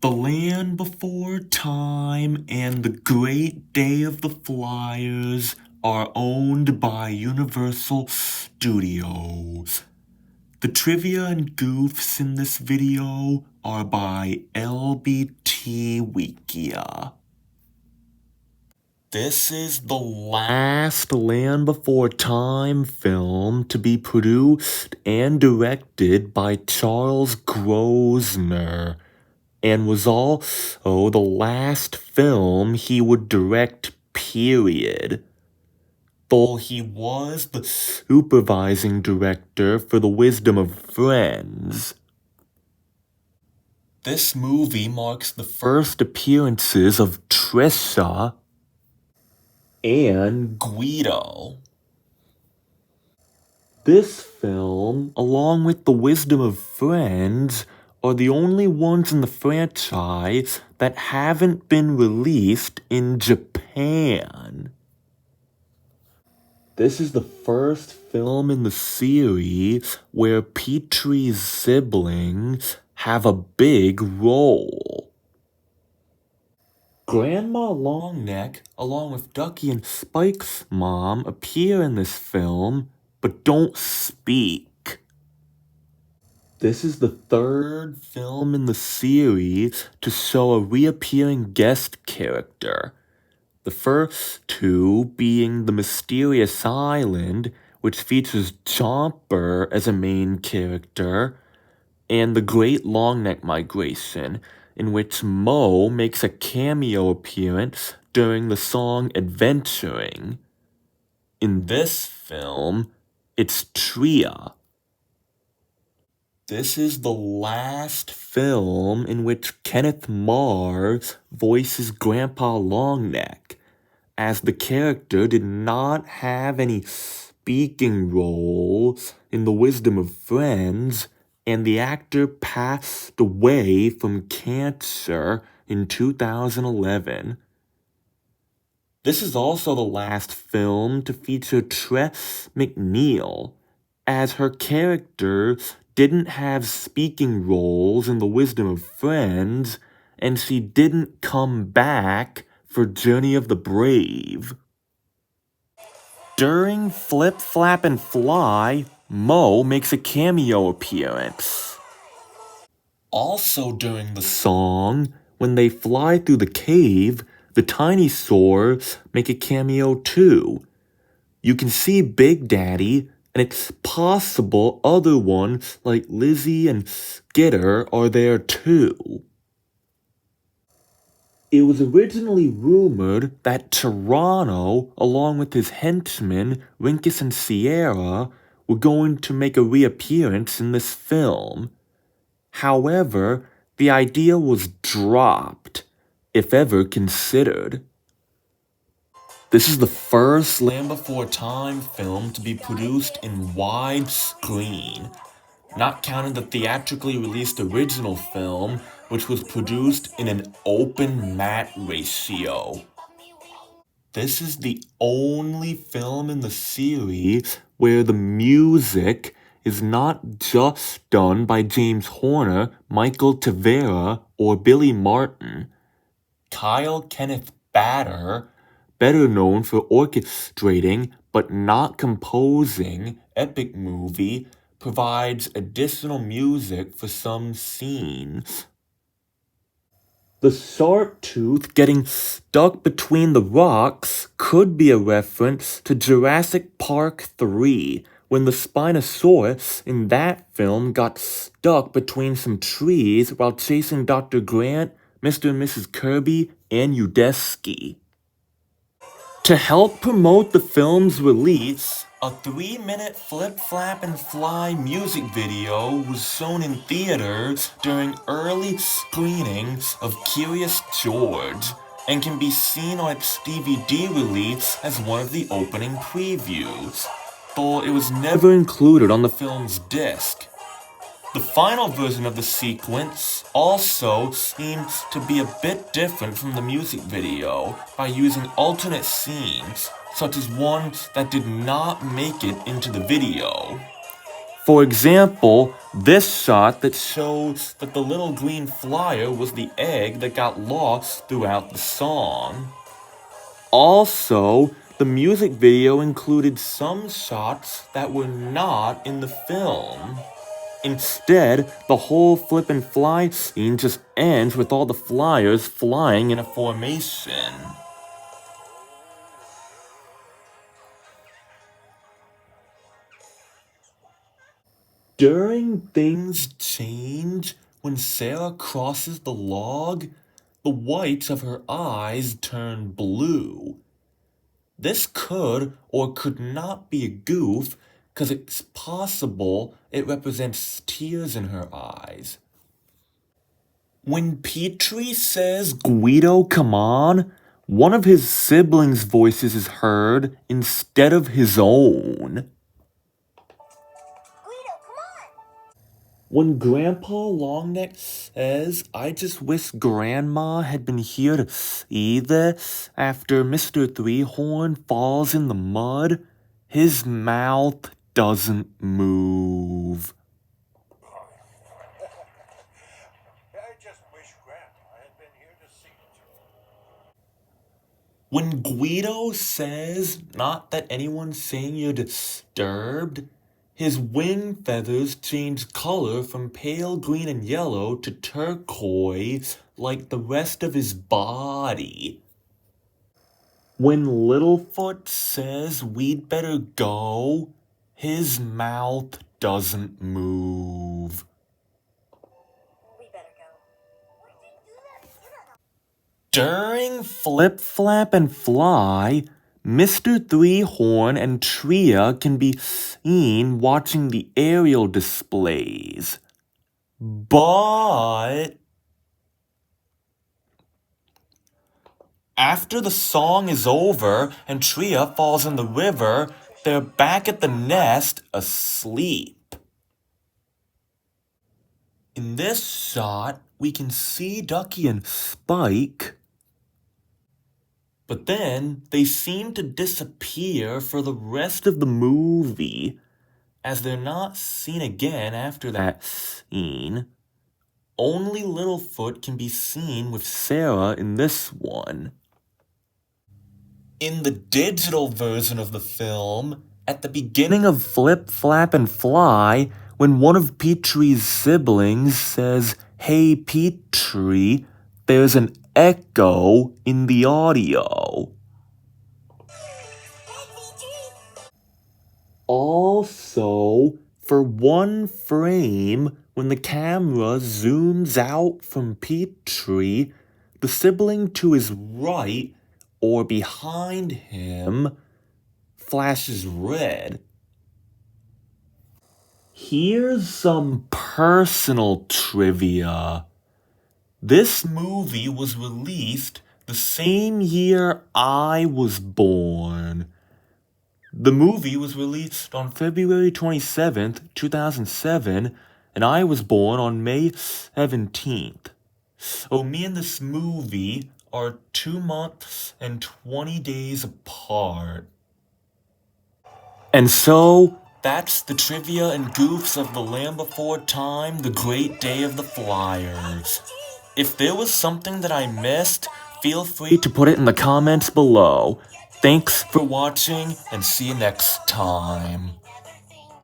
The Land Before Time and The Great Day of the Flyers are owned by Universal Studios. The trivia and goofs in this video are by LBT Wikia. This is the last Land Before Time film to be produced and directed by Charles Grosner, and was also the last film he would direct, period. Though he was the supervising director for The Wisdom of Friends. This movie marks the first appearances of Trisha and Guido. This film, along with The Wisdom of Friends, are the only ones in the franchise that haven't been released in Japan. This is the first film in the series where Petrie's siblings have a big role. Grandma Longneck, along with Ducky and Spike's mom, appear in this film, but don't speak. This is the third film in the series to show a reappearing guest character. The first two being The Mysterious Island, which features Chomper as a main character, and The Great Longneck Migration, in which Mo makes a cameo appearance during the song Adventuring. In this film, it's Tria. This is the last film in which Kenneth Mars voices Grandpa Longneck, as the character did not have any speaking roles in The Wisdom of Friends, and the actor passed away from cancer in 2011. This is also the last film to feature Tress MacNeille, as her character didn't have speaking roles in The Wisdom of Friends, and she didn't come back for Journey of the Brave. During Flip, Flap, and Fly, Mo makes a cameo appearance. Also during the song, when they fly through the cave, the Tiny Swords make a cameo too. You can see Big Daddy, and it's possible other ones like Lizzie and Skitter are there too. It was originally rumored that Toronto, along with his henchmen, Rinkus and Sierra, were going to make a reappearance in this film. However, the idea was dropped, if ever considered. This is the first Land Before Time film to be produced in widescreen, not counting the theatrically released original film, which was produced in an open matte ratio. This is the only film in the series where the music is not just done by James Horner, Michael Tavera, or Billy Martin. Kyle Kenneth Batter, better known for orchestrating but not composing Epic Movie, provides additional music for some scenes. The shark tooth getting stuck between the rocks could be a reference to Jurassic Park 3, when the Spinosaurus in that film got stuck between some trees while chasing Dr. Grant, Mr. and Mrs. Kirby, and Udesky. To help promote the film's release, a 3-minute Flip, Flap, and Fly music video was shown in theaters during early screenings of Curious George, and can be seen on its DVD release as one of the opening previews, though it was never included on the film's disc. The final version of the sequence also seems to be a bit different from the music video by using alternate scenes, such as one that did not make it into the video. For example, this shot that shows that the little green flyer was the egg that got lost throughout the song. Also, the music video included some shots that were not in the film. Instead, the whole flip and fly scene just ends with all the flyers flying in a formation. During Things Change, when Sarah crosses the log, the whites of her eyes turn blue. This could or could not be a goof, because it's possible it represents tears in her eyes. When Petrie says, "Guido, come on," one of his siblings' voices is heard instead of his own. When Grandpa Longneck says, "I just wish Grandma had been here to see this," after Mr. Three-Horn falls in the mud, his mouth doesn't move. I just wish Grandma had been here to see it. When Guido says, "Not that anyone's saying you're disturbed," his wing feathers change color from pale green and yellow to turquoise like the rest of his body. When Littlefoot says we'd better go, his mouth doesn't move. We better go. During Flip, Flap, and Fly, Mr. Three-Horn and Tria can be seen watching the aerial displays. But after the song is over and Tria falls in the river, they're back at the nest asleep. In this shot, we can see Ducky and Spike, but then they seem to disappear for the rest of the movie, as they're not seen again after that scene. Only Littlefoot can be seen with Sarah in this one. In the digital version of the film, at the beginning of Flip, Flap, and Fly, when one of Petrie's siblings says, "Hey, Petrie," there's an echo in the audio. Also, for one frame, when the camera zooms out from Petrie, the sibling to his right or behind him flashes red. Here's some personal trivia. This movie was released the same year I was born. The movie was released on February 27th, 2007, and I was born on May 17th. So me and this movie are 2 months and 20 days apart. And so, that's the trivia and goofs of The Land Before Time, the great day of the Flyers. If there was something that I missed, feel free to put it in the comments below. Thanks for watching, and see you next time.